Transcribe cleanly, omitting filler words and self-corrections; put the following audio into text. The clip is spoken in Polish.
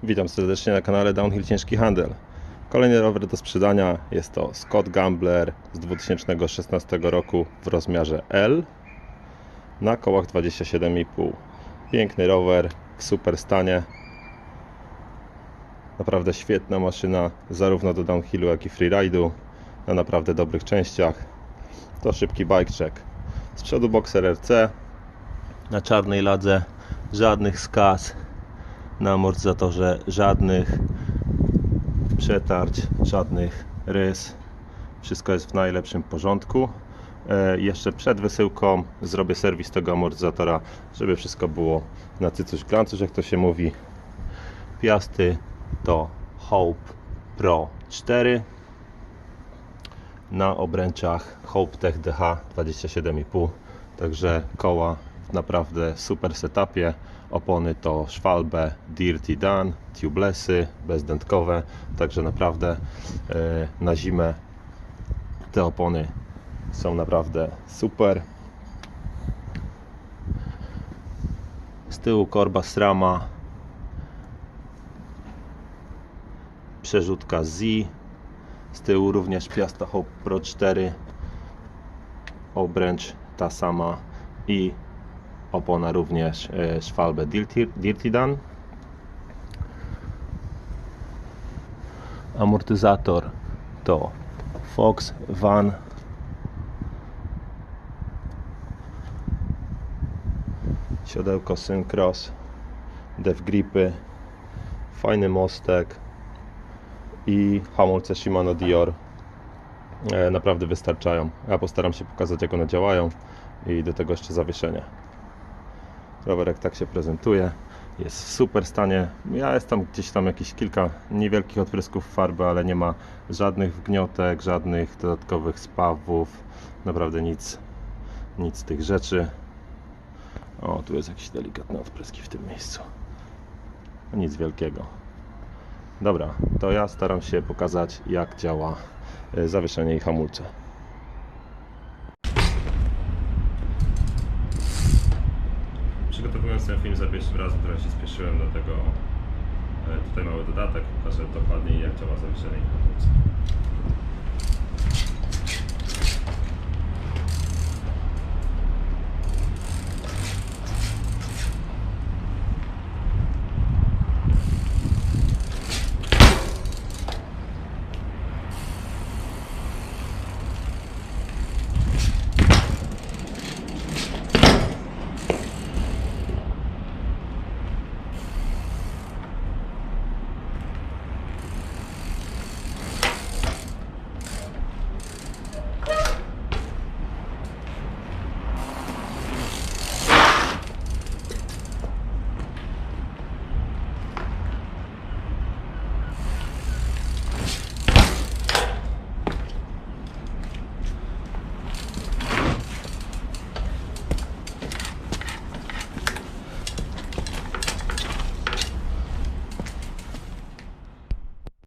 Witam serdecznie na kanale Downhill Ciężki Handel. Kolejny rower do sprzedania jest to Scott Gambler z 2016 roku w rozmiarze L na kołach 27,5. Piękny rower w super stanie. Naprawdę świetna maszyna zarówno do downhillu, jak i freeride'u na naprawdę dobrych częściach. To szybki bike check. Z przodu Boxer RC na czarnej ladze, żadnych skaz. Na amortyzatorze żadnych przetarć, żadnych rys. Wszystko jest w najlepszym porządku. Jeszcze przed wysyłką zrobię serwis tego amortyzatora, żeby wszystko było na cycuś glancuś, jak to się mówi. Piasty to Hope Pro 4 na obręczach Hope Tech DH 27,5. Także koła w naprawdę super setupie. Opony to Schwalbe Dirty Dan, tubelessy, bezdętkowe. Także naprawdę na zimę te opony są naprawdę super. Z tyłu korba SRAMa, przerzutka Z. Z tyłu również piasta Hope Pro 4, obręcz ta sama i opona również Schwalbe Dirty Dan. Amortyzator to Fox Van. Siodełko Syncross, def gripy, fajny mostek i hamulce Shimano Dior naprawdę wystarczają. Ja postaram się pokazać, jak one działają i do tego jeszcze zawieszenie. Rowerek tak się prezentuje, jest w super stanie. Jest tam gdzieś tam jakieś kilka niewielkich odprysków farby, ale nie ma żadnych wgniotek, żadnych dodatkowych spawów, naprawdę nic z tych rzeczy. O, tu jest jakieś delikatne odpryski w tym miejscu, nic wielkiego. Dobra, to ja staram się pokazać, jak działa zawieszenie i hamulce. Przygotowując ten film za pierwszym razem, trochę się spieszyłem, dlatego tutaj mały dodatek, pokażę dokładniej, jak działa zawieszenie i hamulce.